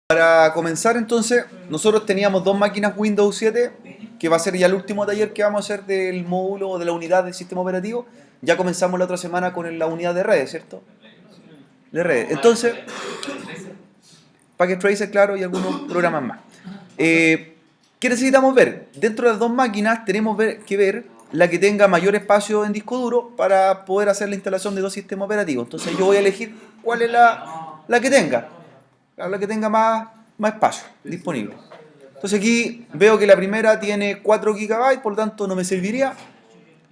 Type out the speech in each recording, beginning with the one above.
Para comenzar entonces, nosotros teníamos dos máquinas Windows 7, que va a ser ya el último taller que vamos a hacer del módulo o de la unidad del sistema operativo. Ya comenzamos la otra semana con la unidad de redes, ¿cierto? De redes. Entonces, Packet Tracer, claro, y algunos programas más. ¿Qué necesitamos ver? Dentro de las dos máquinas tenemos que ver la que tenga mayor espacio en disco duro para poder hacer la instalación de dos sistemas operativos. Entonces yo voy a elegir cuál es la que tenga. La que tenga más espacio disponible. Entonces aquí veo que la primera tiene 4 GB, por lo tanto no me serviría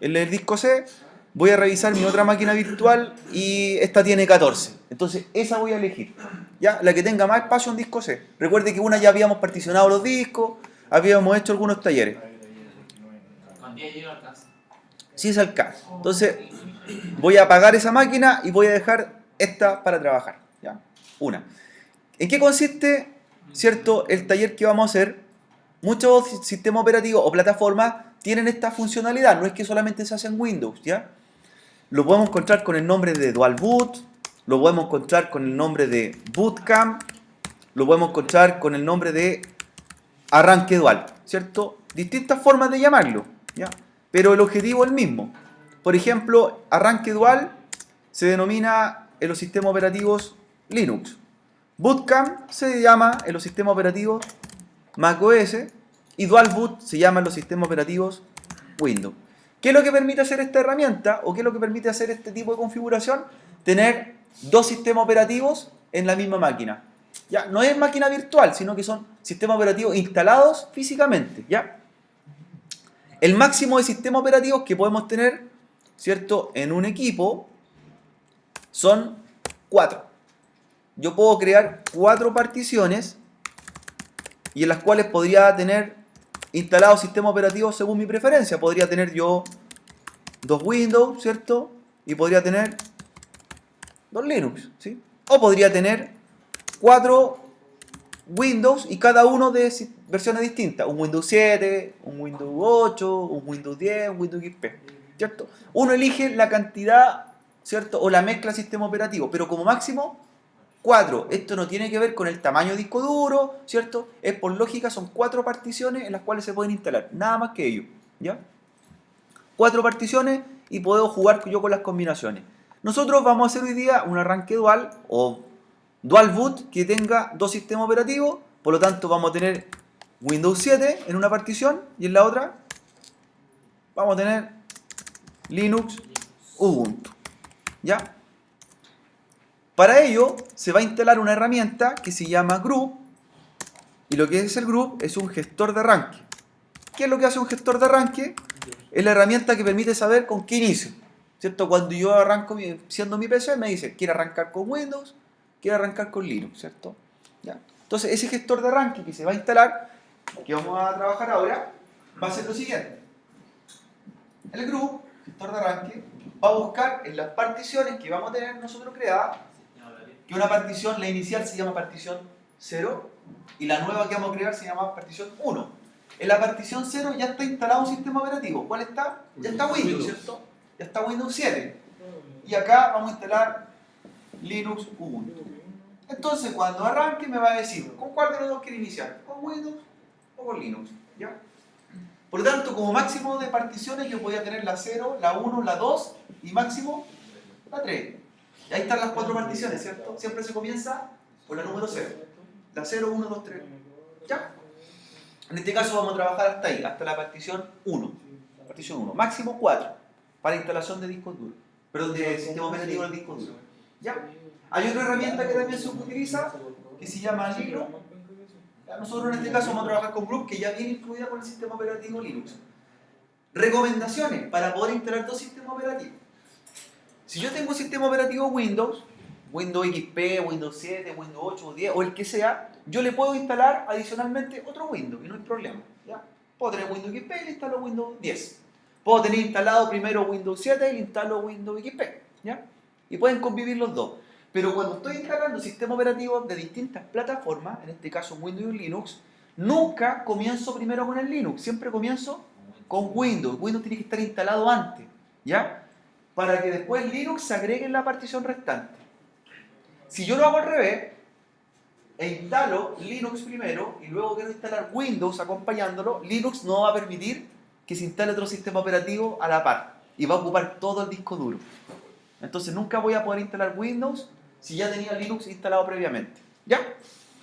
el disco C. Voy a revisar mi otra máquina virtual y esta tiene 14. Entonces esa voy a elegir. ¿Ya? La que tenga más espacio en disco C. Recuerde que una ya habíamos particionado los discos, habíamos hecho algunos talleres. Con 10 llega al caso. Sí es el caso. Entonces voy a apagar esa máquina y voy a dejar esta para trabajar. ¿Ya? Una. ¿En qué consiste, cierto, el taller que vamos a hacer? Muchos sistemas operativos o plataformas tienen esta funcionalidad, no es que solamente se hace en Windows, ¿ya? Lo podemos encontrar con el nombre de Dual Boot, lo podemos encontrar con el nombre de Bootcamp, lo podemos encontrar con el nombre de arranque dual, ¿cierto? Distintas formas de llamarlo, ¿ya? Pero el objetivo es el mismo. Por ejemplo, arranque dual se denomina en los sistemas operativos Linux. Bootcamp se llama en los sistemas operativos macOS y Dual Boot se llama en los sistemas operativos Windows. ¿Qué es lo que permite hacer esta herramienta o qué es lo que permite hacer este tipo de configuración? Tener dos sistemas operativos en la misma máquina. ¿Ya? No es máquina virtual, sino que son sistemas operativos instalados físicamente. ¿Ya? El máximo de sistemas operativos que podemos tener, ¿cierto?, en un equipo son 4. Yo puedo crear 4 particiones y en las cuales podría tener instalados sistemas operativos según mi preferencia. Podría tener yo 2 Windows, ¿cierto? Y podría tener 2 Linux, ¿sí? O podría tener 4 Windows y cada uno de versiones distintas. Un Windows 7, un Windows 8, un Windows 10, un Windows XP, ¿cierto? Uno elige la cantidad, ¿cierto? O la mezcla de sistema operativo, pero como máximo 4. Esto no tiene que ver con el tamaño de disco duro, ¿cierto? Es por lógica, son 4 particiones en las cuales se pueden instalar. Nada más que ello, ¿ya? 4 particiones y puedo jugar yo con las combinaciones. Nosotros vamos a hacer hoy día un arranque dual o dual boot que tenga 2 sistemas operativos. Por lo tanto, vamos a tener Windows 7 en una partición y en la otra vamos a tener Linux Ubuntu, ¿ya? Para ello se va a instalar una herramienta que se llama Group y lo que es el Group es un gestor de arranque. ¿Qué es lo que hace un gestor de arranque? Es la herramienta que permite saber con qué inicio, ¿cierto? Cuando yo arranco siendo mi PC me dice, ¿quiere arrancar con Windows? ¿Quiere arrancar con Linux? ¿Cierto? ¿Ya? Entonces ese gestor de arranque que se va a instalar, que vamos a trabajar ahora, va a ser lo siguiente. El Group, gestor de arranque, va a buscar en las particiones que vamos a tener nosotros creadas, que una partición, la inicial se llama partición 0 y la nueva que vamos a crear se llama partición 1. En la partición 0 ya está instalado un sistema operativo. ¿Cuál está? Ya está Windows, ¿cierto? Ya está Windows 7. Y acá vamos a instalar Linux Ubuntu. Entonces cuando arranque me va a decir, ¿con cuál de los dos quiere iniciar? ¿Con Windows o con Linux? ¿Ya? Por lo tanto, como máximo de particiones yo voy a tener la 0, la 1, la 2 y máximo la 3. Y ahí están las 4 particiones, ¿cierto? Siempre se comienza por la número 0. La 0, 1, 2, 3. ¿Ya? En este caso vamos a trabajar hasta ahí, hasta la partición 1. Partición 1. Máximo 4 para instalación de discos duros. Perdón, de sistema operativo del disco duro. ¿Ya? Hay otra herramienta que también se utiliza que se llama Linux. Nosotros en este caso vamos a trabajar con Group que ya viene incluida con el sistema operativo Linux. Recomendaciones para poder instalar dos sistemas operativos. Si yo tengo un sistema operativo Windows, Windows XP, Windows 7, Windows 8 o 10 o el que sea, yo le puedo instalar adicionalmente otro Windows y no hay problema. ¿Ya? Puedo tener Windows XP y le instalo Windows 10. Puedo tener instalado primero Windows 7 y le instalo Windows XP. ¿Ya? Y pueden convivir los dos. Pero cuando estoy instalando sistemas operativos de distintas plataformas, en este caso Windows y Linux, nunca comienzo primero con el Linux, siempre comienzo con Windows. Windows tiene que estar instalado antes, ¿ya? Para que después Linux se agregue en la partición restante. Si yo lo hago al revés, e instalo Linux primero y luego quiero instalar Windows acompañándolo, Linux no va a permitir que se instale otro sistema operativo a la par y va a ocupar todo el disco duro. Entonces nunca voy a poder instalar Windows si ya tenía Linux instalado previamente. ¿Ya?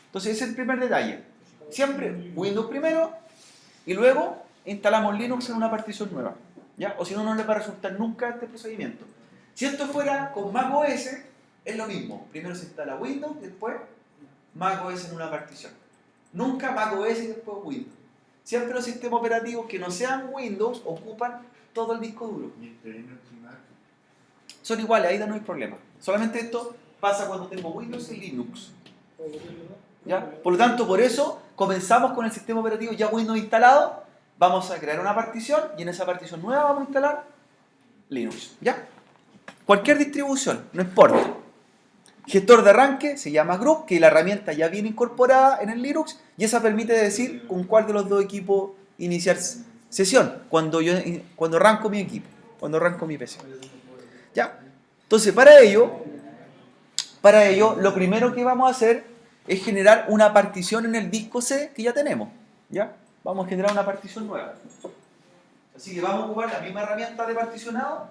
Entonces ese es el primer detalle. Siempre Windows primero y luego instalamos Linux en una partición nueva. ¿Ya? O si no, no le va a resultar nunca este procedimiento. Si esto fuera con macOS, es lo mismo. Primero se instala Windows, después macOS en una partición. Nunca macOS y después Windows. Siempre los sistemas operativos que no sean Windows ocupan todo el disco duro. Son iguales, ahí no hay problema. Solamente esto pasa cuando tengo Windows y Linux. ¿Ya? Por lo tanto, por eso comenzamos con el sistema operativo ya Windows instalado. Vamos a crear una partición y en esa partición nueva vamos a instalar Linux. ¿Ya? Cualquier distribución, no importa. Gestor de arranque se llama Group, que la herramienta ya viene incorporada en el Linux y esa permite decir con cuál de los dos equipos iniciar sesión cuando arranco mi equipo, cuando arranco mi PC. ¿Ya? Entonces, para ello, lo primero que vamos a hacer es generar una partición en el disco C que ya tenemos. ¿Ya? Vamos a generar una partición nueva. Así que vamos a ocupar la misma herramienta de particionado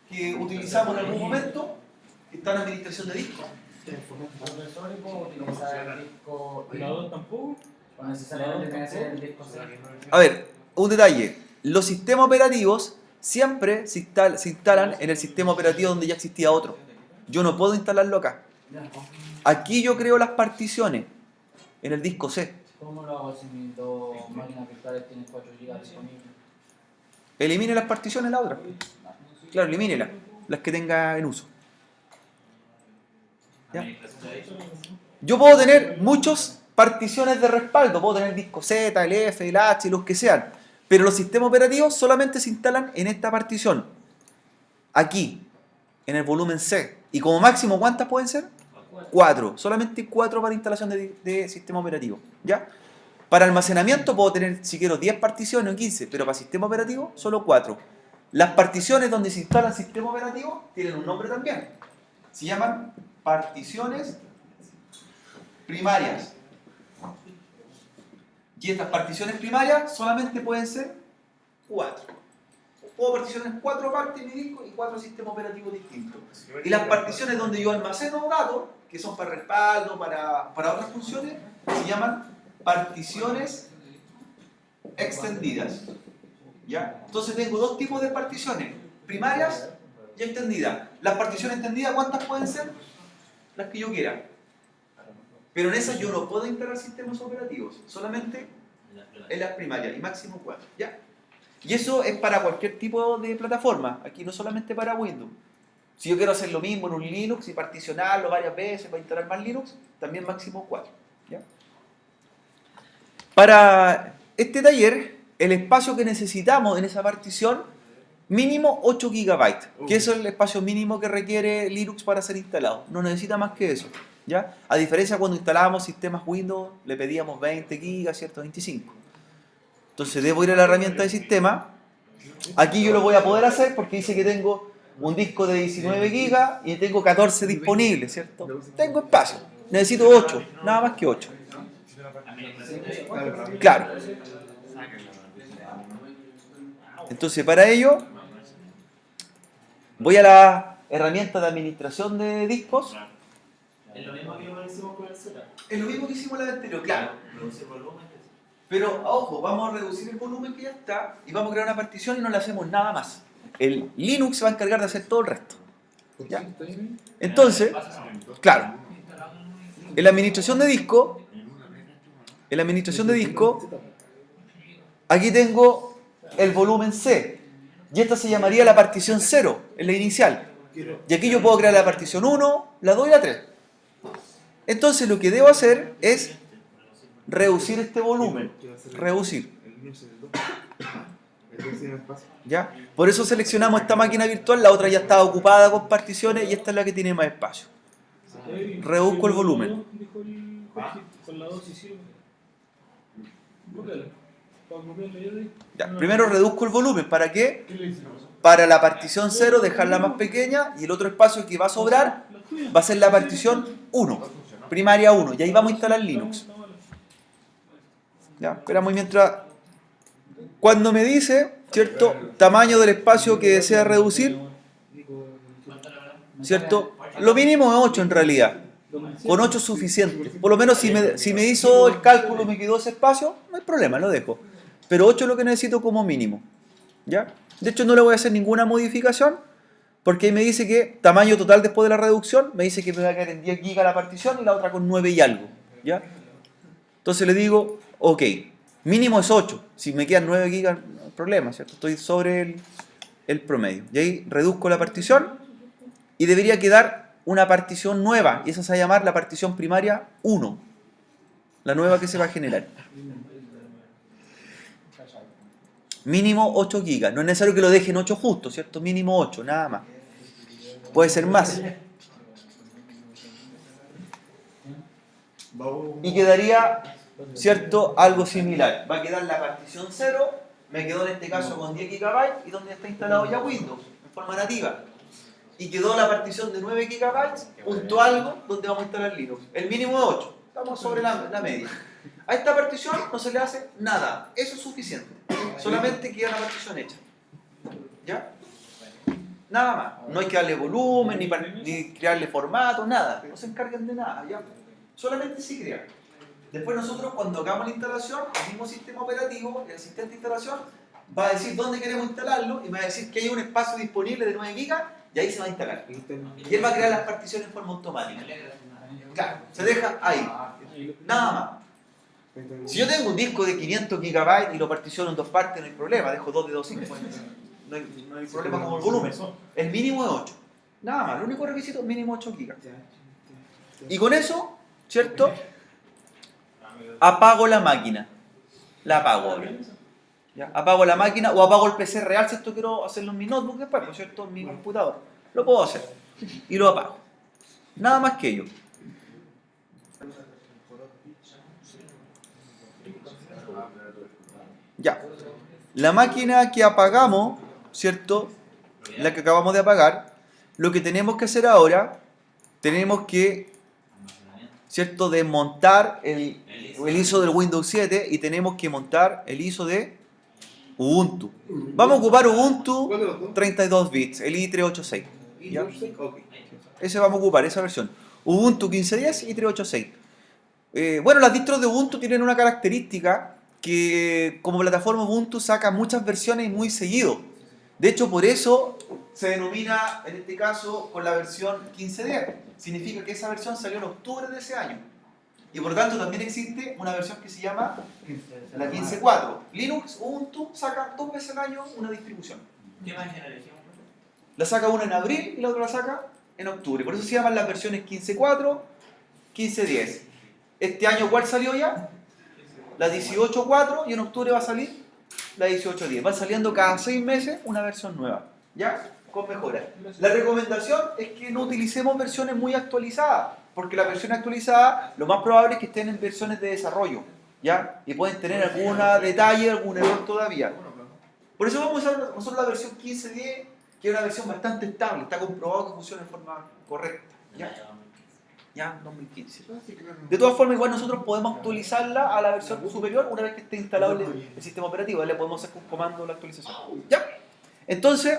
que utilizamos en algún momento, que está en administración de disco. ¿Profesor, puedo utilizar el disco ¿La 2 tampoco? o necesariamente tiene que ser el disco C? A ver, un detalle. Los sistemas operativos siempre se instalan en el sistema operativo donde ya existía otro. Yo no puedo instalarlo acá. Aquí yo creo las particiones en el disco C. ¿Cómo lo hago si mis dos máquinas virtuales tienen 4 GB disponibles? Elimine las particiones la otra. Claro, elimínelas, las que tenga en uso. ¿Ya? Yo puedo tener muchas particiones de respaldo, puedo tener disco Z, el F, el H, los que sean, pero los sistemas operativos solamente se instalan en esta partición, aquí, en el volumen C. Y como máximo, ¿cuántas pueden ser? 4, solamente 4 para instalación de sistema operativo. ¿Ya? Para almacenamiento puedo tener, si quiero, 10 particiones o 15, pero para sistema operativo, solo 4. Las particiones donde se instala el sistema operativo tienen un nombre también. Se llaman particiones primarias. Y estas particiones primarias solamente pueden ser 4. Puedo particionar en 4 partes de mi disco y 4 sistemas operativos distintos. Y las particiones donde yo almaceno datos, que son para respaldo, para otras funciones, se llaman particiones extendidas. ¿Ya? Entonces tengo dos tipos de particiones, primarias y extendidas. Las particiones extendidas, ¿cuántas pueden ser? Las que yo quiera. Pero en esas yo no puedo instalar sistemas operativos, solamente en las primarias y máximo 4. ¿Ya? Y eso es para cualquier tipo de plataforma, aquí no solamente para Windows. Si yo quiero hacer lo mismo en un Linux y particionarlo varias veces para instalar más Linux, también máximo 4. ¿Ya? Para este taller, el espacio que necesitamos en esa partición, mínimo 8 GB, que eso es el espacio mínimo que requiere Linux para ser instalado. No necesita más que eso. ¿Ya? A diferencia cuando instalábamos sistemas Windows, le pedíamos 20 GB, ¿cierto? 25. Entonces debo ir a la herramienta de sistema. Aquí yo lo voy a poder hacer porque dice que tengo un disco de 19 GB y tengo 14 disponibles, ¿cierto? Tengo espacio. Necesito 8, nada más que 8. Claro. Entonces para ello voy a la herramienta de administración de discos. Es lo mismo que hicimos con el Z. Es lo mismo que hicimos la anterior, claro. Reducir volumen. Pero, ojo, vamos a reducir el volumen que ya está y vamos a crear una partición y no le hacemos nada más. El Linux se va a encargar de hacer todo el resto. ¿Ya? Entonces, claro, en la administración de disco, aquí tengo el volumen C. Y esta se llamaría la partición 0, en la inicial. Y aquí yo puedo crear la partición 1, la 2 y la 3. Entonces lo que debo hacer es reducir este volumen. Reducir. ¿Ya? Por eso seleccionamos esta máquina virtual, la otra ya estaba ocupada con particiones y esta es la que tiene más espacio. Reduzco el volumen. Ya, primero reduzco el volumen. ¿Para qué? Para la partición 0 dejarla más pequeña y el otro espacio que va a sobrar va a ser la partición 1. primaria 1, y ahí vamos a instalar Linux. Ya, esperamos mientras... Cuando me dice, ¿cierto? Tamaño del espacio que desea reducir, ¿cierto? Lo mínimo es 8 en realidad. Con 8 es suficiente. Por lo menos si me hizo el cálculo y me quedó ese espacio, no hay problema, lo dejo. Pero 8 es lo que necesito como mínimo. ¿Ya? De hecho, no le voy a hacer ninguna modificación, porque ahí me dice que tamaño total después de la reducción, me dice que me va a quedar en 10 GB la partición y la otra con 9 y algo. ¿Ya? Entonces le digo, ok, mínimo es 8. Si me quedan 9 GB, no hay problema, ¿cierto? Estoy sobre el promedio. Y ahí reduzco la partición y debería quedar una partición nueva. Y esa se va a llamar la partición primaria 1. La nueva que se va a generar. Mínimo 8 GB. No es necesario que lo dejen 8 justo, ¿cierto? Mínimo 8, nada más. Puede ser más. Y quedaría, ¿cierto? Algo similar. Va a quedar la partición 0. Me quedó en este caso con 10 GB y donde está instalado ya Windows, en forma nativa. Y quedó la partición de 9 GB, punto algo, donde vamos a instalar Linux. El mínimo es 8. Estamos sobre la media. A esta partición no se le hace nada. Eso es suficiente. Solamente queda la partición hecha. ¿Ya? Nada más. No hay que darle volumen, ni crearle formato, nada. No se encarguen de nada. ¿Ya? Solamente se crea. Después nosotros cuando hagamos la instalación, el mismo sistema operativo, el asistente de instalación, va a decir dónde queremos instalarlo y me va a decir que hay un espacio disponible de 9 GB y ahí se va a instalar. Y él va a crear las particiones en forma automática. Claro, se deja ahí. Nada más. Si yo tengo un disco de 500 GB y lo particiono en dos partes, no hay problema, dejo 2 de 250. No hay problema con el volumen. El mínimo es 8. Nada más, el único requisito es mínimo 8 GB. Y con eso, ¿cierto? Apago la máquina. La apago ahora. ¿Ya? Apago la máquina o apago el PC real si esto quiero hacerlo en mi notebook después, ¿no es cierto? En mi computador. Lo puedo hacer. Y lo apago. Nada más que ello. Ya. La máquina que apagamos, ¿cierto? La que acabamos de apagar, lo que tenemos que hacer ahora, tenemos que, ¿cierto? Desmontar el ISO del Windows 7 y tenemos que montar el ISO de Ubuntu. Vamos a ocupar Ubuntu 32 bits, el i386. ¿Ya? Ese vamos a ocupar, esa versión. Ubuntu 15.10 y 386. Bueno, las distros de Ubuntu tienen una característica que como plataforma Ubuntu saca muchas versiones muy seguido. De hecho, por eso se denomina, en este caso, con la versión 15.10. Significa que esa versión salió en octubre de ese año. Y por lo tanto también existe una versión que se llama la 15.4. Linux, Ubuntu, saca 2 veces al año una distribución. ¿Qué más generación? La saca una en abril y la otra la saca en octubre. Por eso se llaman las versiones 15.4, 15.10. Este año, ¿cuál salió ya? La 18.4 y en octubre va a salir la 18.10. Van saliendo cada 6 meses una versión nueva. ¿Ya? Con mejoras. La recomendación es que no utilicemos versiones muy actualizadas, porque las versiones actualizadas lo más probable es que estén en versiones de desarrollo, ¿ya? Y pueden tener algún detalle, algún error todavía. Por eso vamos a usar nosotros la versión 15.10, que es una versión bastante estable, está comprobado que funciona de forma correcta. ¿Ya? 2015. De todas formas, igual nosotros podemos actualizarla a la versión superior una vez que esté instalado el sistema operativo. Le podemos hacer con comando la actualización. ¿Ya? Entonces,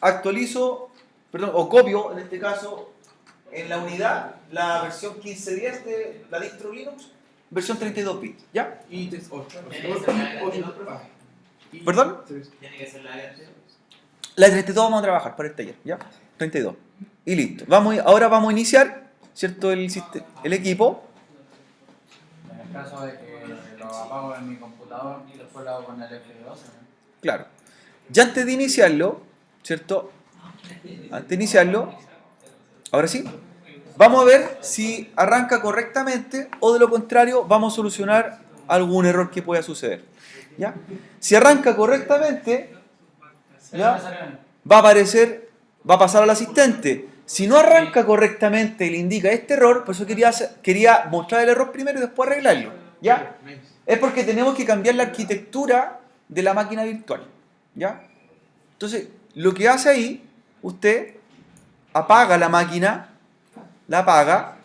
actualizo, perdón, o copio, en este caso, en la unidad, la versión 15.10 de la distro Linux, versión 32 bits. ¿Ya? Y 8. ¿Perdón? Tiene que ser la de La de 32 vamos a trabajar para el taller. ¿Ya? 32. Y listo. Ahora vamos a iniciar, ¿cierto? El equipo. En el caso de que lo apago en mi computador y después lo hago con el F12. ¿No? Claro. Ya antes de iniciarlo, ¿cierto? Antes de iniciarlo, ahora sí, vamos a ver si arranca correctamente o de lo contrario vamos a solucionar algún error que pueda suceder. ¿Ya? Si arranca correctamente, ¿ya? Va a aparecer, va a pasar al asistente. Si no arranca correctamente y le indica este error, por eso quería mostrar el error primero y después arreglarlo. ¿Ya? Es porque tenemos que cambiar la arquitectura de la máquina virtual. ¿Ya? Entonces, lo que hace ahí, usted apaga la máquina, la apaga,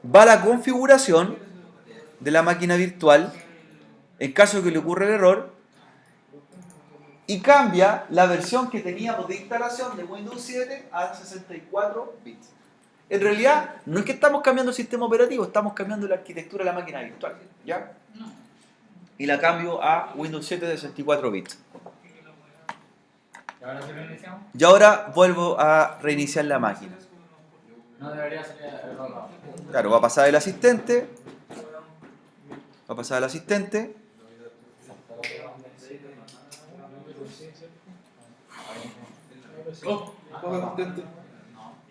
va a la configuración de la máquina virtual, en caso de que le ocurra el error, y cambia la versión que teníamos de instalación de Windows 7 a 64 bits. En realidad, no es que estamos cambiando el sistema operativo, estamos cambiando la arquitectura de la máquina virtual, ¿ya? Y la cambio a Windows 7 de 64 bits. ¿Y ahora sí reiniciamos? Y ahora vuelvo a reiniciar la máquina. No debería salir el rollo. Claro, va a pasar el asistente. Va a pasar el asistente.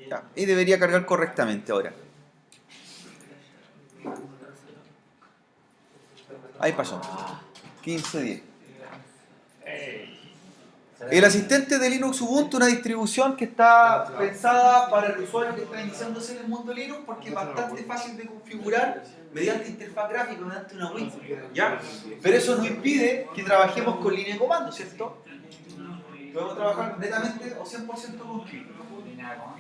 Ya, y debería cargar correctamente ahora. Ahí pasó. 15.10. El asistente de Linux Ubuntu es una distribución que está pensada para el usuario que está iniciándose en el mundo Linux porque es bastante fácil de configurar mediante interfaz gráfica, mediante una Win, ¿ya? Pero eso no impide que trabajemos con línea de comando, ¿cierto? Podemos trabajar netamente o 100% con clic.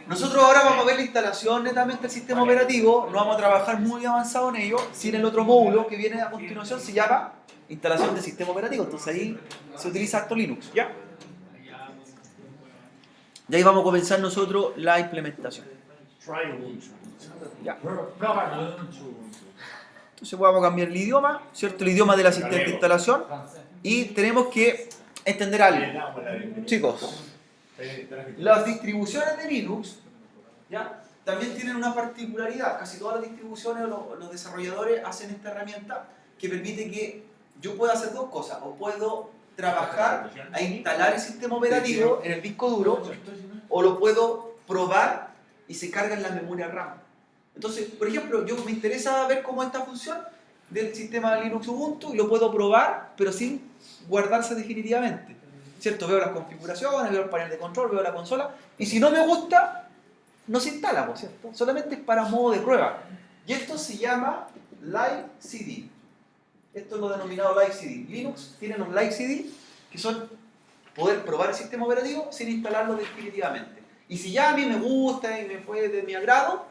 Nosotros ahora vamos a ver la instalación netamente del sistema operativo, no vamos a trabajar muy avanzado en ello, sin el otro módulo que viene a continuación se llama instalación de sistema operativo, entonces ahí se utiliza acto Linux, ¿ya? Y ahí vamos a comenzar nosotros la implementación. Ya. Entonces vamos a cambiar el idioma, ¿cierto? El idioma del asistente de instalación. Y tenemos que entender algo. Chicos, las distribuciones de Linux, ¿ya? También tienen una particularidad. Casi todas las distribuciones o los desarrolladores hacen esta herramienta que permite que yo pueda hacer dos cosas. O puedo trabajar a instalar el sistema operativo en el disco duro, o lo puedo probar y se carga en la memoria RAM. Entonces, por ejemplo, yo me interesa ver cómo es esta función del sistema Linux Ubuntu y lo puedo probar, pero sin guardarse definitivamente, ¿cierto? Veo las configuraciones, veo el panel de control, veo la consola, y si no me gusta, no se instala, ¿cierto? Solamente es para modo de prueba. Y esto se llama Live CD. Esto es lo denominado Live CD. Linux tiene los Live CD, que son poder probar el sistema operativo sin instalarlo definitivamente. Y si ya a mí me gusta y me fue de mi agrado,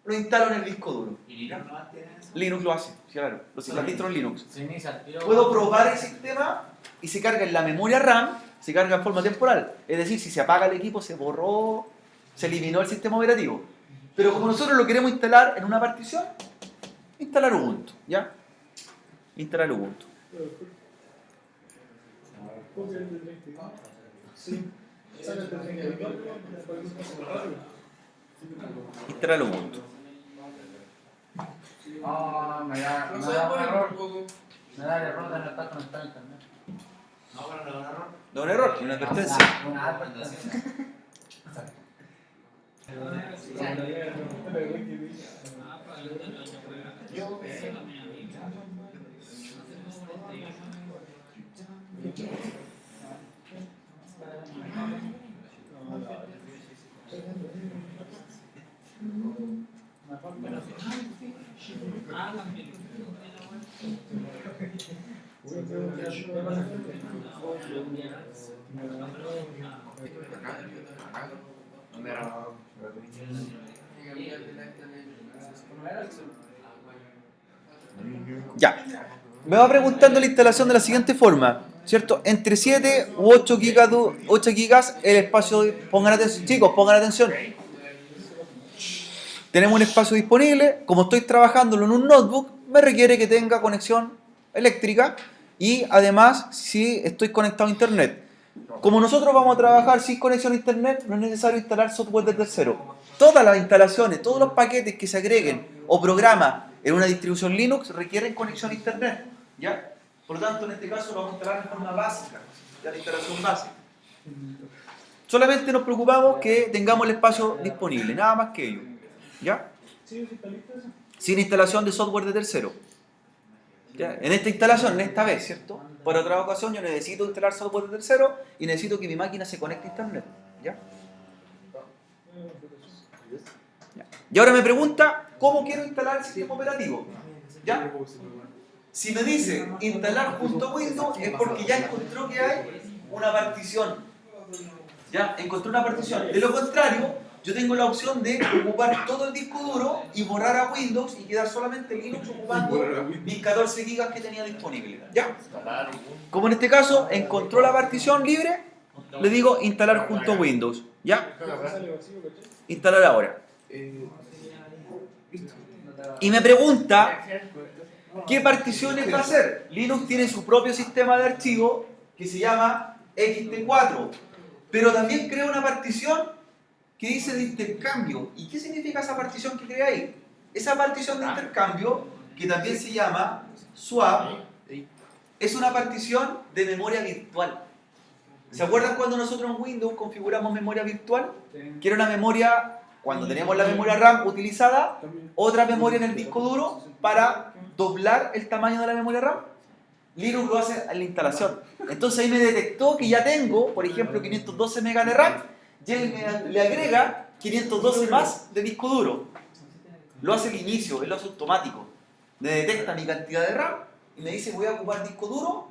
lo instalo en el disco duro. ¿Y Linux no tiene eso? Linux lo hace, claro. Las distros Linux. Se inicia el tiro. Puedo probar el sistema y se carga en la memoria RAM, se carga en forma temporal. Es decir, si se apaga el equipo, se borró, se eliminó el sistema operativo. Pero como nosotros lo queremos instalar en una partición, instalar Ubuntu, ¿ya? Instalar Ubuntu. Instalar Ubuntu. Ah, me da un error. Me da el error de no estar conectado a internet. No, pero no es un error. Da un error, una advertencia. Una advertencia. Ya. Me va preguntando la instalación de la siguiente forma, ¿cierto? Entre 7 u 8 gigas el espacio. Pongan atención, chicos, pongan atención. Tenemos un espacio disponible. Como estoy trabajándolo en un notebook, me requiere que tenga conexión eléctrica y además si estoy conectado a internet. Como nosotros vamos a trabajar sin conexión a internet, no es necesario instalar software de tercero. Todas las instalaciones, todos los paquetes que se agreguen o programas en una distribución Linux requieren conexión a internet, ¿ya? Por lo tanto, en este caso lo vamos a instalar de forma básica, ya la instalación básica. Solamente nos preocupamos que tengamos el espacio disponible, nada más que ello, ¿ya? Sin instalación de software de tercero. ¿Ya? En esta instalación, en esta vez, ¿cierto? Por otra ocasión yo necesito instalar software de tercero y necesito que mi máquina se conecte a internet, ¿ya? ¿Ya? Y ahora me pregunta, ¿cómo quiero instalar el sistema operativo? ¿Ya? Si me dice instalar junto a Windows es porque ya encontró que hay una partición. ¿Ya? Encontró una partición. De lo contrario, yo tengo la opción de ocupar todo el disco duro y borrar a Windows y quedar solamente Linux ocupando mis 14 GB que tenía disponible. ¿Ya? Como en este caso encontró la partición libre, le digo instalar junto a Windows. ¿Ya? Instalar ahora. Y me pregunta qué particiones va a hacer. Linux tiene su propio sistema de archivo que se llama XT4, pero también crea una partición que dice de intercambio. ¿Y qué significa esa partición que crea ahí? Esa partición de intercambio, que también se llama swap, es una partición de memoria virtual. ¿Se acuerdan cuando nosotros en Windows configuramos memoria virtual? Que era una memoria, cuando teníamos la memoria RAM utilizada, otra memoria en el disco duro para doblar el tamaño de la memoria RAM. Linux lo hace en la instalación. Entonces ahí me detectó que ya tengo, por ejemplo, 512 MB de RAM, y él le agrega 512 más de disco duro. Lo hace al inicio, él lo hace automático. Me detecta mi cantidad de RAM y me dice voy a ocupar disco duro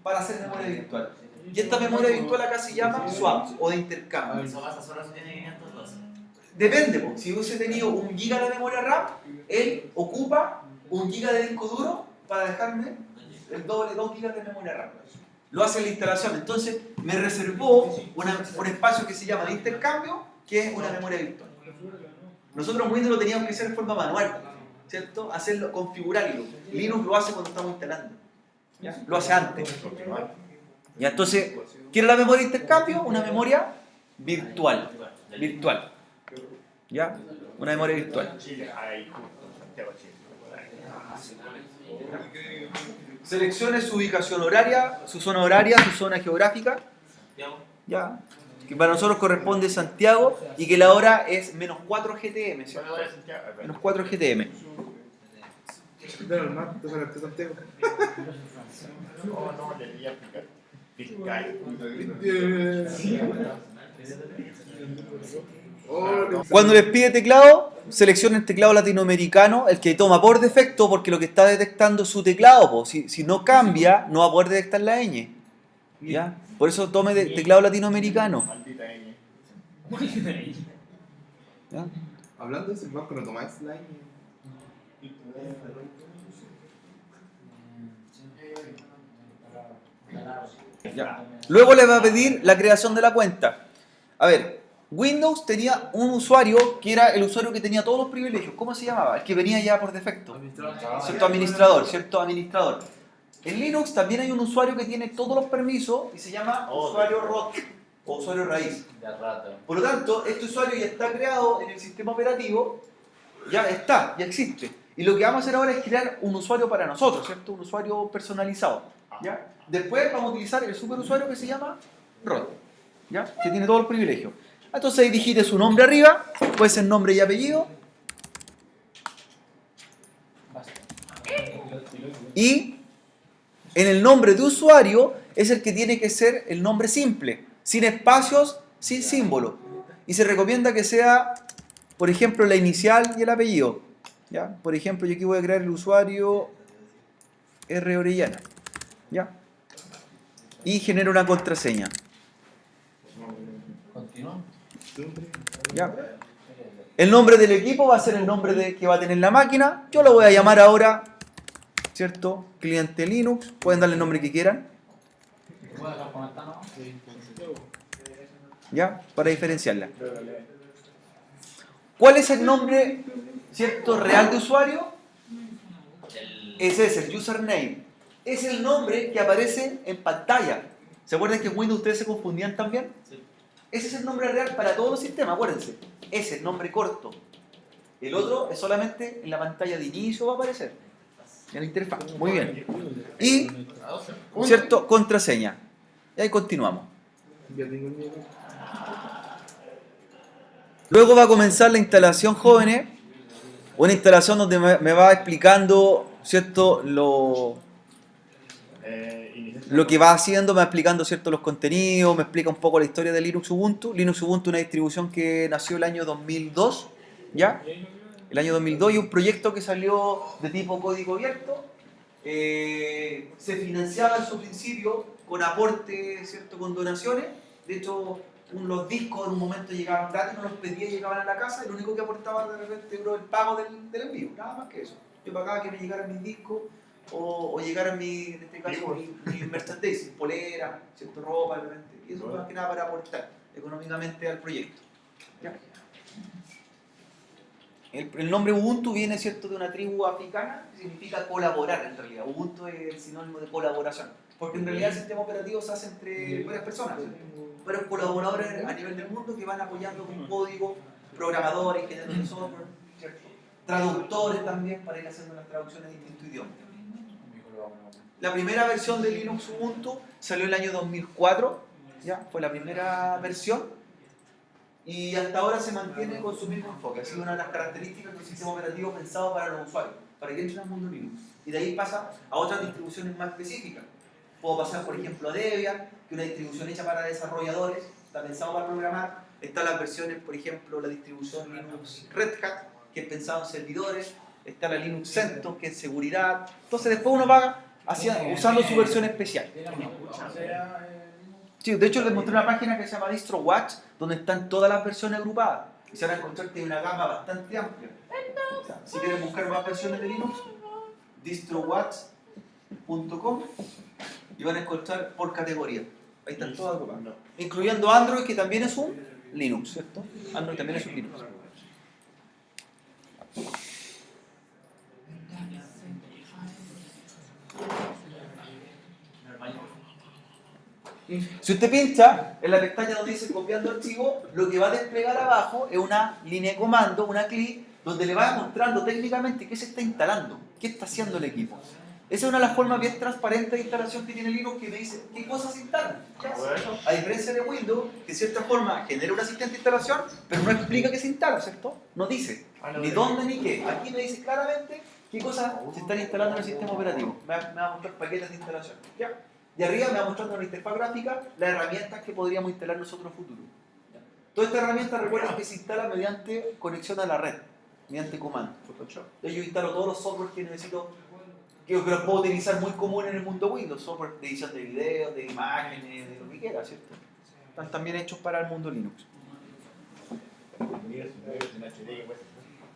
para hacer memoria virtual. Y esta memoria virtual acá se llama swap o de intercambio. Depende, pues. Si hubiese tenido 1 GB de memoria RAM, él ocupa 1 GB de disco duro para dejarme el doble, 2 GB de memoria RAM. Lo hace en la instalación. Entonces me reservó un espacio que se llama de intercambio, que es una memoria virtual. Nosotros en Windows lo teníamos que hacer de forma manual, ¿cierto? Hacerlo, configurarlo. Linux lo hace cuando estamos instalando. ¿Ya? Lo hace antes. ¿Ya? Entonces, ¿qué era la memoria de intercambio? Una memoria virtual. Virtual. ¿Ya? Una memoria virtual. Seleccione su ubicación horaria, su zona horaria, su zona geográfica. Ya. Que para nosotros corresponde Santiago y que la hora es menos 4 GTM. ¿Cierto? Menos 4 GTM. Cuando les pide teclado, seleccionen el teclado latinoamericano, el que toma por defecto, porque lo que está detectando es su teclado. Po. Si no cambia, no va a poder detectar la ñ. ¿Ya? Por eso tome teclado latinoamericano. ¿Ya? Hablando de ese banco, ¿no tomáis la ñ? Ya. Luego le va a pedir la creación de la cuenta. A ver, Windows tenía un usuario que era el usuario que tenía todos los privilegios. ¿Cómo se llamaba? El que venía ya por defecto. ¿Cierto? Administrador, ¿cierto? Administrador. En Linux también hay un usuario que tiene todos los permisos y se llama usuario root o usuario raíz. Por lo tanto, este usuario ya está creado en el sistema operativo, ya está, ya existe. Y lo que vamos a hacer ahora es crear un usuario para nosotros, ¿cierto? Un usuario personalizado. ¿Ya? Después vamos a utilizar el superusuario que se llama root, ¿ya? Que tiene todos los privilegios. Entonces ahí digite su nombre arriba, puede ser nombre y apellido. Y en el nombre de usuario es el que tiene que ser el nombre simple, sin espacios, sin símbolo. Y se recomienda que sea, por ejemplo, la inicial y el apellido. ¿Ya? Por ejemplo, yo aquí voy a crear el usuario R. Orellana. ¿Ya? Y genero una contraseña. ¿Ya? El nombre del equipo va a ser el nombre que va a tener la máquina. Yo lo voy a llamar ahora, ¿cierto? Cliente Linux. Pueden darle el nombre que quieran. ¿Ya? Para diferenciarla. ¿Cuál es el nombre, ¿cierto? Real de usuario? Ese es el username. Es el nombre que aparece en pantalla. ¿Se acuerdan que en Windows ustedes se confundían también? Sí. Ese es el nombre real para todos los sistemas, acuérdense. Ese es el nombre corto. El otro es solamente en la pantalla de inicio va a aparecer. En la interfaz. Muy bien. Y, ¿cierto? Contraseña. Y ahí continuamos. Luego va a comenzar la instalación, jóvenes. Una instalación donde me va explicando, ¿cierto? Lo que va haciendo, me va explicando, ¿cierto? Los contenidos, me explica un poco la historia de Linux Ubuntu. Linux Ubuntu es una distribución que nació el año 2002, ¿ya? El año 2002 y un proyecto que salió de tipo código abierto. Se financiaba en su principio con aportes, ¿cierto? Con donaciones. De hecho, los discos en un momento llegaban gratis, no los pedía y llegaban a la casa, y lo único que aportaba de repente era el pago del envío, nada más que eso. Yo pagaba que me llegaran mis discos o llegaran en este caso, mi merchandising, polera, cierto, ropa, de repente, y eso más que nada para aportar económicamente al proyecto. ¿Ya? El nombre Ubuntu viene, ¿cierto?, de una tribu africana que significa colaborar en realidad. Ubuntu es el sinónimo de colaboración, porque en realidad el sistema operativo se hace entre varias personas, varios colaboradores a nivel del mundo que van apoyando con código, programadores, ingenieros de software, ¿cierto?, traductores también para ir haciendo las traducciones en distintos idiomas. La primera versión de Linux Ubuntu salió el año 2004, ¿ya? Fue la primera versión. Y hasta ahora se mantiene con su mismo enfoque. Ha sido una de las características del sistema operativo pensado para los usuarios, para que entren al mundo Linux. Y de ahí pasa a otras distribuciones más específicas. Puedo pasar, por ejemplo, a Debian, que es una distribución hecha para desarrolladores, está pensado para programar. Están las versiones, por ejemplo, la distribución Linux Red Hat, que es pensado en servidores. Está la Linux CentOS, que es seguridad. Entonces después uno va usando su versión especial. Sí, de hecho les mostré una página que se llama DistroWatch, donde están todas las versiones agrupadas. Y se van a encontrar que hay una gama bastante amplia. O sea, si quieren buscar más versiones de Linux, distrowatch.com, y van a encontrar por categoría. Ahí están todas agrupadas. Incluyendo Android, que también es un Linux, ¿cierto? Android también es un Linux. Si usted pincha en la pestaña donde dice copiando archivo, lo que va a desplegar abajo es una línea de comando, una CLI, donde le va mostrando técnicamente qué se está instalando, qué está haciendo el equipo. Esa es una de las formas bien transparentes de instalación que tiene Linux, que me dice qué cosas se instalan. A diferencia de Windows, que de cierta forma genera un asistente de instalación, pero no explica qué se instala, ¿cierto? No dice ni dónde ni qué. Aquí me dice claramente qué cosas se están instalando en el sistema operativo. Me va a mostrar paquetes de instalación. ¿Ya? Y arriba me va mostrando en la interfaz gráfica las herramientas que podríamos instalar nosotros en futuro. Toda esta herramienta, recuerden que se instala mediante conexión a la red, mediante comando. Yo instalo todos los software que necesito, que los puedo utilizar muy común en el mundo Windows, software de edición de videos, de imágenes, de lo que quiera, ¿cierto? Están también hechos para el mundo Linux.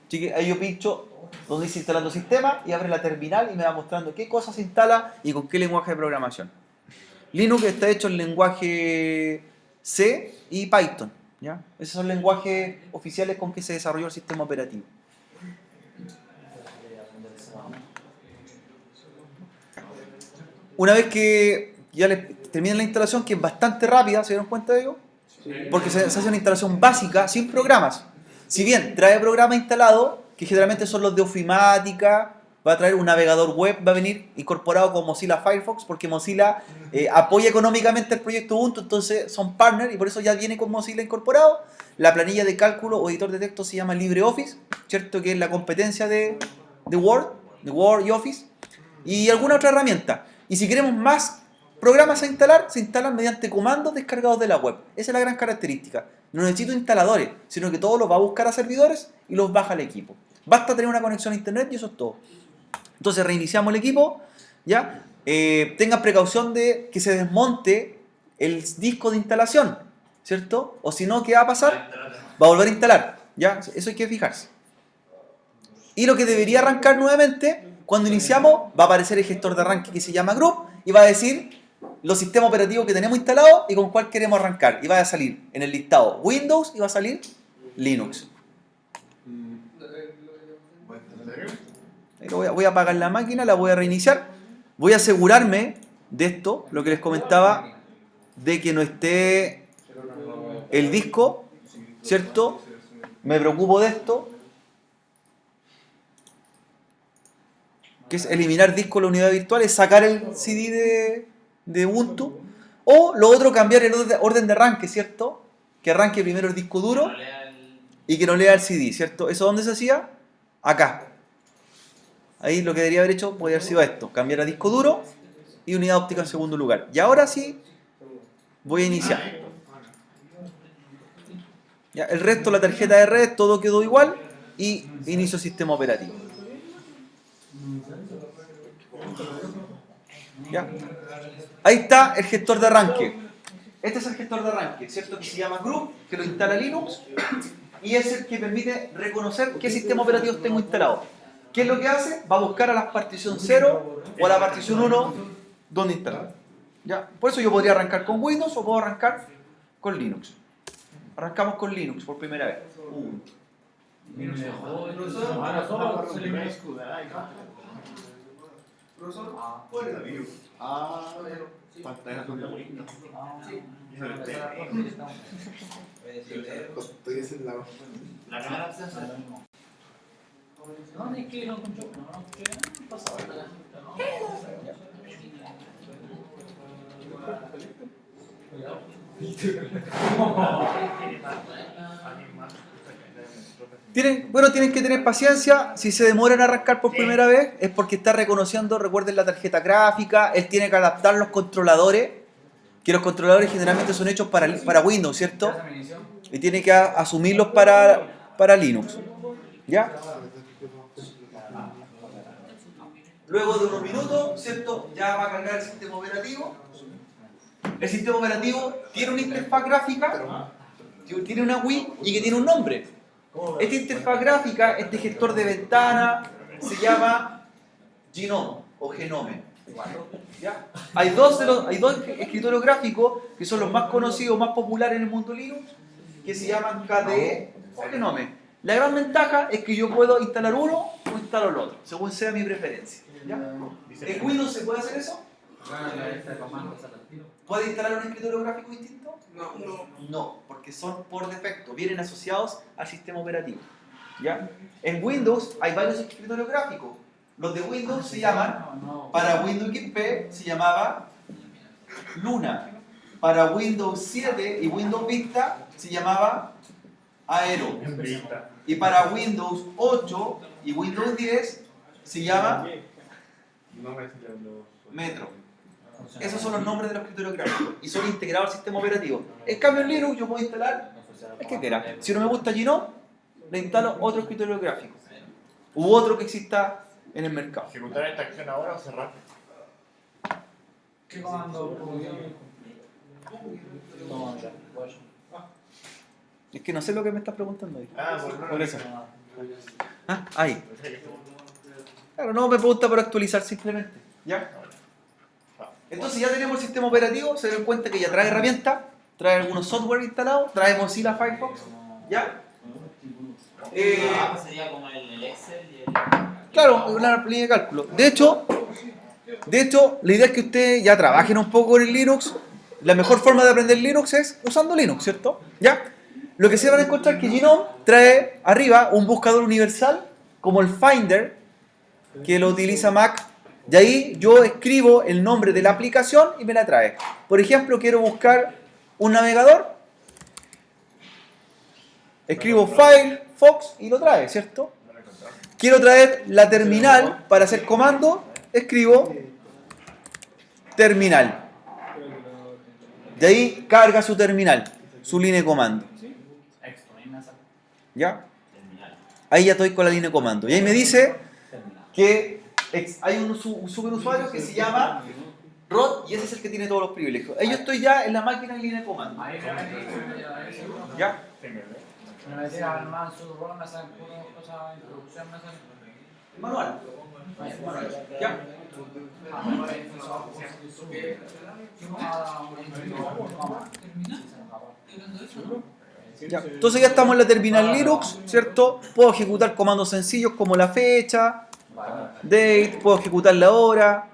Así que ahí yo pincho donde dice instalando sistema y abre la terminal y me va mostrando qué cosas se instala y con qué lenguaje de programación. Linux está hecho en lenguaje C y Python, ¿ya? Esos son lenguajes oficiales con que se desarrolló el sistema operativo. Una vez que ya les terminen la instalación, que es bastante rápida, ¿se dieron cuenta de ello? Porque se hace una instalación básica sin programas. Si bien trae programas instalados, que generalmente son los de ofimática, va a traer un navegador web, va a venir incorporado con Mozilla Firefox, porque Mozilla apoya económicamente el proyecto Ubuntu, entonces son partners y por eso ya viene con Mozilla incorporado. La planilla de cálculo o editor de texto se llama LibreOffice, ¿cierto? Que es la competencia de Word y Office, y alguna otra herramienta. Y si queremos más programas a instalar, se instalan mediante comandos descargados de la web. Esa es la gran característica. No necesito instaladores, sino que todo lo va a buscar a servidores y los baja al equipo. Basta tener una conexión a internet y eso es todo. Entonces reiniciamos el equipo, ¿ya? Tengan precaución de que se desmonte el disco de instalación, ¿cierto? O si no, ¿qué va a pasar? Va a volver a instalar, ¿ya? Eso hay que fijarse. Y lo que debería arrancar nuevamente, cuando iniciamos, va a aparecer el gestor de arranque que se llama Group y va a decir los sistemas operativos que tenemos instalados y con cuál queremos arrancar. Y va a salir en el listado Windows y va a salir Linux. Voy a apagar la máquina, la voy a reiniciar. Voy a asegurarme de esto, lo que les comentaba, de que no esté el disco, ¿cierto? Me preocupo de esto, que es eliminar disco de la unidad virtual, es sacar el CD de Ubuntu. O lo otro, cambiar el orden de arranque, ¿cierto? Que arranque primero el disco duro y que no lea el CD, ¿cierto? ¿Eso dónde se hacía? Acá. Ahí lo que debería haber hecho podría haber sido esto, cambiar a disco duro y unidad óptica en segundo lugar. Y ahora sí, voy a iniciar. Ya, el resto, la tarjeta de red, todo quedó igual y inicio sistema operativo. ¿Ya? Ahí está el gestor de arranque. Este es el gestor de arranque, ¿cierto? Que se llama Group, que lo instala Linux, y es el que permite reconocer qué sistema operativo tengo instalado. ¿Qué es lo que hace? Va a buscar a la partición 0 o a la partición 1 donde instalar. ¿Ya? Por eso yo podría arrancar con Windows o puedo arrancar con Linux. Arrancamos con Linux por primera vez. Pantalla azul. Estoy ese lado. La cámara se hace. No, es que no escucho, no pasa nada. Tienen que tener paciencia. Si se demoran a arrancar por primera vez es porque está reconociendo, recuerden, la tarjeta gráfica. Él tiene que adaptar los controladores, que los controladores generalmente son hechos para Windows, ¿cierto? Y tiene que asumirlos para Linux. ¿Ya? Luego de unos minutos, ¿cierto? Ya va a cargar el sistema operativo. El sistema operativo tiene una interfaz gráfica, tiene una Wii y que tiene un nombre. Esta interfaz gráfica, este gestor de ventana, se llama Gnome o Genome. ¿Ya? Hay dos escritorios gráficos que son los más conocidos, más populares en el mundo Linux, que se llaman KDE o Genome. La gran ventaja es que yo puedo instalar uno o instalar el otro, según sea mi preferencia. ¿Ya? ¿En Windows se puede hacer eso? ¿Puede instalar un escritorio gráfico distinto? No, porque son por defecto, vienen asociados al sistema operativo. ¿Ya? En Windows hay varios escritorios gráficos. Los de Windows se llaman, para Windows XP se llamaba Luna. Para Windows 7 y Windows Vista se llamaba Aero. Y para Windows 8 y Windows 10 se llama Metro. Esos son los nombres de los escritorios gráficos y son integrados al sistema operativo. En cambio en Linux yo puedo instalar el que quiera. Si no me gusta Gnome, le instalo otro escritorio gráfico u otro que exista en el mercado. ¿Ejecutar esta acción ahora o cerrar? ¿Qué comando? Es que no sé lo que me estás preguntando ahí. Por eso. Ah, ahí. Claro, no me pregunta por actualizar simplemente. ¿Ya? Entonces ya tenemos el sistema operativo, se dan cuenta que ya trae herramientas, trae algunos software instalados, trae Mozilla Firefox. ¿Ya? Sería como el Excel y el... Claro, una línea de cálculo. De hecho, la idea es que ustedes ya trabajen un poco en el Linux. La mejor forma de aprender Linux es usando Linux, ¿cierto? ¿Ya? Lo que se van a encontrar es que Gnome trae arriba un buscador universal, como el Finder, que lo utiliza Mac. Y ahí yo escribo el nombre de la aplicación y me la trae. Por ejemplo, quiero buscar un navegador. Escribo Firefox y lo trae, ¿cierto? Quiero traer la terminal para hacer comando. Escribo terminal. De ahí carga su terminal, su línea de comando. ¿Ya? Ahí ya estoy con la línea de comando. Y ahí me dice que hay un superusuario que se llama Rod y ese es el que tiene todos los privilegios. Ahí yo estoy ya en la máquina en línea de comando. ¿Ya? Me decía además su rol, me salen cosas de introducción, me salen. Manual. ¿Ya? Ya. Entonces ya estamos en la terminal Linux, ¿cierto? Puedo ejecutar comandos sencillos como la fecha, date, puedo ejecutar la hora,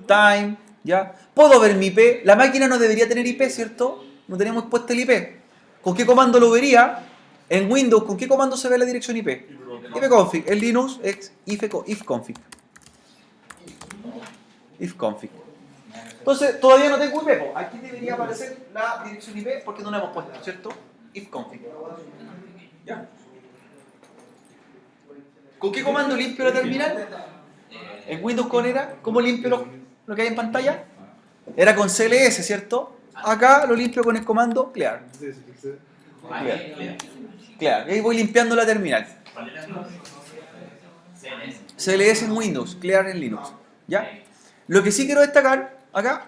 time, ¿ya? Puedo ver mi IP. La máquina no debería tener IP, ¿cierto? No tenemos puesto el IP. ¿Con qué comando lo vería? En Windows, ¿con qué comando se ve la dirección IP? Ifconfig. En Linux es ifconfig. Ifconfig. Entonces, todavía no tengo IP. Aquí debería aparecer la dirección IP porque no la hemos puesto, ¿cierto? Ifconfig. ¿Ya? ¿Con qué comando limpio la terminal? En Windows con era, ¿cómo limpio lo que hay en pantalla? Era con CLS, ¿cierto? Acá lo limpio con el comando clear. Clear. Y ahí voy limpiando la terminal. CLS en Windows, clear en Linux. ¿Ya? Lo que sí quiero destacar acá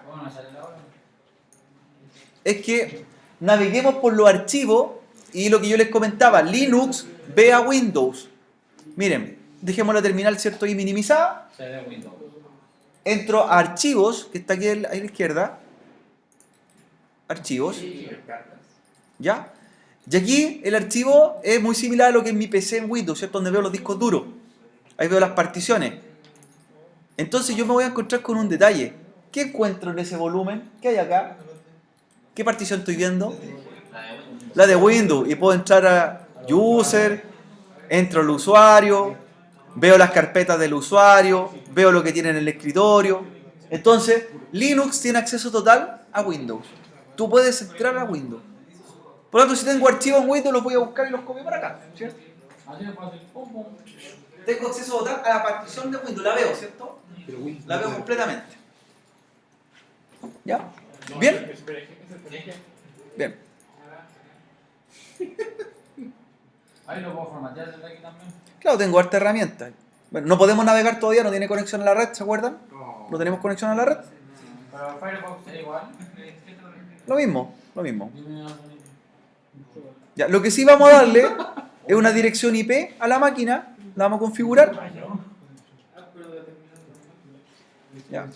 es que naveguemos por los archivos y lo que yo les comentaba, Linux ve a Windows. Miren, dejemos la terminal, ¿cierto? Ahí minimizada. Se ve Windows. Entro a archivos, que está aquí ahí a la izquierda. Archivos. ¿Ya? Y aquí el archivo es muy similar a lo que es mi PC en Windows, ¿cierto? Donde veo los discos duros. Ahí veo las particiones. Entonces yo me voy a encontrar con un detalle. ¿Qué encuentro en ese volumen? ¿Qué hay acá? ¿Qué partición estoy viendo? La de Windows. Y puedo entrar a User, entro al usuario, veo las carpetas del usuario, veo lo que tiene en el escritorio. Entonces, Linux tiene acceso total a Windows. Tú puedes entrar a Windows. Por lo tanto, si tengo archivos en Windows, los voy a buscar y los copio para acá, ¿cierto? Así es fácil. Pum, pum. Tengo acceso total a la partición de Windows, la veo, ¿cierto? Pero Windows La veo no te- completamente. ¿Ya? ¿Bien? Bien. Ahí lo puedo formatear desde aquí también. Claro, tengo harta herramienta. Bueno, no podemos navegar todavía, no tiene conexión a la red, ¿se acuerdan? No. No tenemos conexión a la red. Pero Firefox es igual. Lo mismo, lo mismo. Ya, lo que sí vamos a darle es una dirección IP a la máquina, la vamos a configurar. Ya.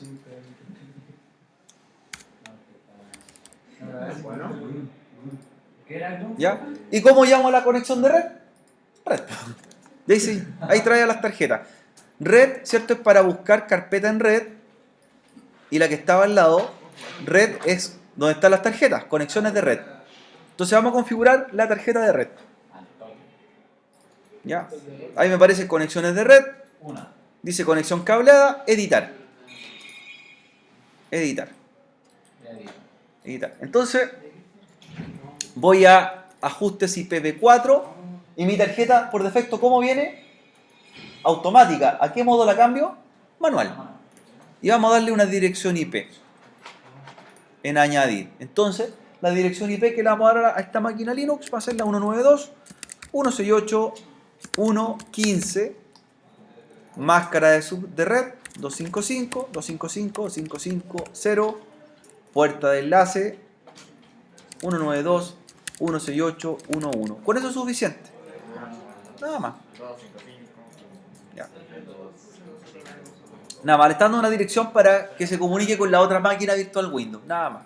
Bueno. ¿Qué era el ¿Ya? ¿Y cómo llamo a la conexión de red? Red. Y ahí sí, ahí trae las tarjetas. Red, ¿cierto? Es para buscar carpeta en red. Y la que estaba al lado, red es donde están las tarjetas, conexiones de red. Entonces vamos a configurar la tarjeta de red. ¿Ya? Ahí me aparece conexiones de red. Una. Dice conexión cableada, editar. Editar. Ya digo. Editar. Entonces, voy a ajustes IPv4 y mi tarjeta por defecto, ¿cómo viene? Automática. ¿A qué modo la cambio? Manual. Y vamos a darle una dirección IP en añadir. Entonces, la dirección IP que le vamos a dar a esta máquina Linux va a ser la 192.168.1.15, máscara de red 255, 255, 550, puerta de enlace 192.168.1.1. Con eso es suficiente. Nada más. Ya. Nada más, le está dando una dirección para que se comunique con la otra máquina virtual Windows. Nada más.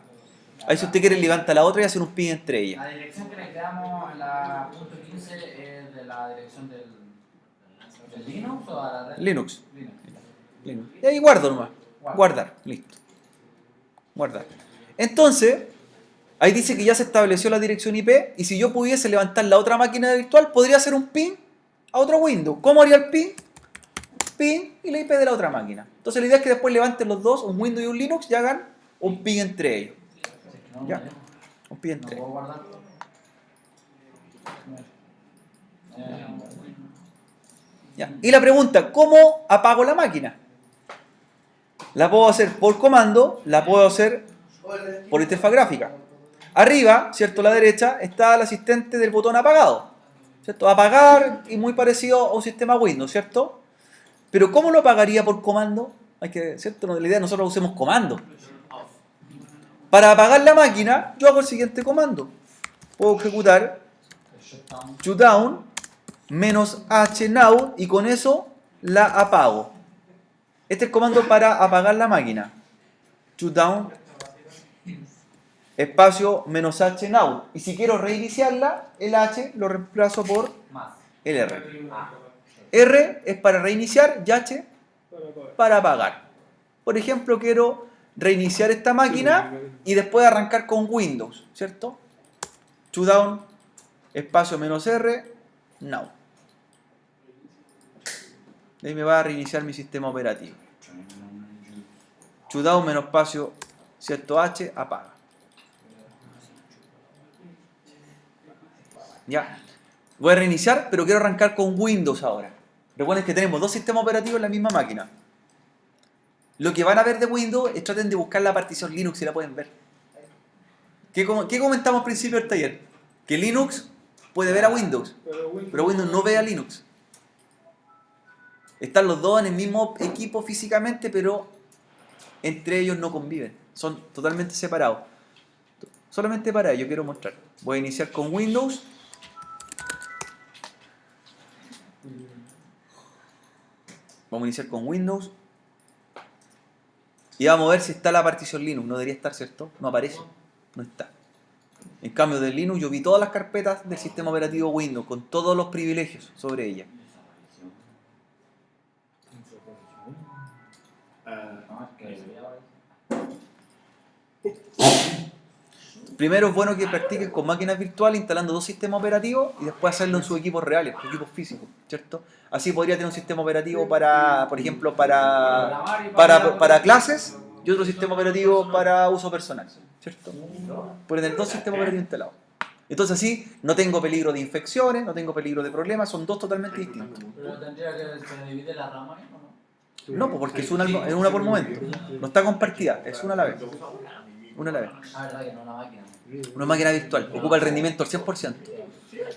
Ahí si usted quiere levanta la otra y hacer un ping entre ellas. La dirección que le creamos en la punto 15 es de la dirección del Linux o a la red. Linux. Linux. Y ahí guardo nomás. Guardar. Listo. Guardar. Entonces, ahí dice que ya se estableció la dirección IP y si yo pudiese levantar la otra máquina virtual, podría hacer un ping a otro Windows. ¿Cómo haría el ping? Ping y la IP de la otra máquina. Entonces la idea es que después levanten los dos, un Windows y un Linux, y hagan un ping entre ellos. No, Ya. no, Un ping no entre puedo ellos. guardar. Ya. Y la pregunta, ¿cómo apago la máquina? La puedo hacer por comando, la puedo hacer por interfaz gráfica. Arriba, ¿cierto? A la derecha está el asistente del botón apagado, ¿cierto? Apagar y muy parecido a un sistema Windows, ¿cierto? Pero ¿cómo lo apagaría por comando? Hay que, ¿cierto? La idea es que nosotros usemos comando. Para apagar la máquina, yo hago el siguiente comando. Puedo ejecutar shutdown -h now y con eso la apago. Este es el comando para apagar la máquina. Shutdown espacio -h now. Y si quiero reiniciarla, el H lo reemplazo por Más. el R. R es para reiniciar y H para apagar. Por ejemplo, quiero reiniciar esta máquina y después arrancar con Windows, ¿cierto? Shutdown espacio -R now. Ahí me va a reiniciar mi sistema operativo. Shutdown -espacio ¿cierto? H apaga. Ya. Voy a reiniciar, pero quiero arrancar con Windows ahora. Recuerden que tenemos dos sistemas operativos en la misma máquina. Lo que van a ver de Windows es traten de buscar la partición Linux si la pueden ver. ¿Qué comentamos al principio del taller? Que Linux puede ver a Windows, pero Windows no ve a Linux. Están los dos en el mismo equipo físicamente, pero entre ellos no conviven. Son totalmente separados. Solamente para ello quiero mostrar. Voy a iniciar con Windows. Vamos a iniciar con Windows. Y vamos a ver si está la partición Linux. No debería estar, ¿cierto? No aparece. No está. En cambio de Linux yo vi todas las carpetas del sistema operativo Windows con todos los privilegios sobre ella. No, es que Primero es bueno que practiquen con máquinas virtuales instalando dos sistemas operativos y después hacerlo en sus equipos reales, sus equipos físicos, ¿cierto? Así podría tener un sistema operativo para, por ejemplo, para clases y otro sistema operativo para uso personal, ¿cierto? Pueden tener dos sistemas operativos instalados. Entonces así no tengo peligro de infecciones, no tengo peligro de problemas, son dos totalmente distintos. Pero tendría que se divide la rama, ¿no? No, pues porque es una por momento, no está compartida, es una a la vez. Una a la vez. Ah, verdad que no una máquina. Una máquina virtual, ocupa el rendimiento al 100%.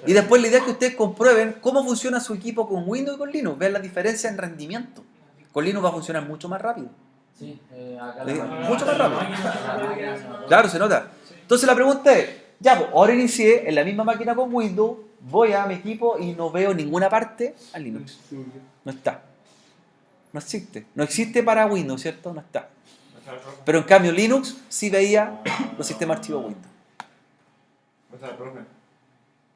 Y después la idea es que ustedes comprueben cómo funciona su equipo con Windows y con Linux, vean la diferencia en rendimiento. Con Linux va a funcionar mucho más rápido. Sí, acá Mucho más rápido. La máquina se nota. Claro, se nota. Entonces la pregunta es, ya, pues, ahora inicié en la misma máquina con Windows, voy a mi equipo y no veo en ninguna parte a Linux. No está. No existe. No existe para Windows, ¿cierto? No está. Pero en cambio Linux sí veía los sistemas archivos Windows.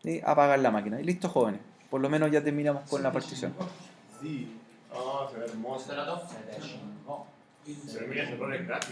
Y apagar la máquina. Y listo, jóvenes. Por lo menos ya terminamos con la partición. Sí. Ah, se ve hermoso. Se notó. Se te chingó. Se ve mira ese error es gráfico.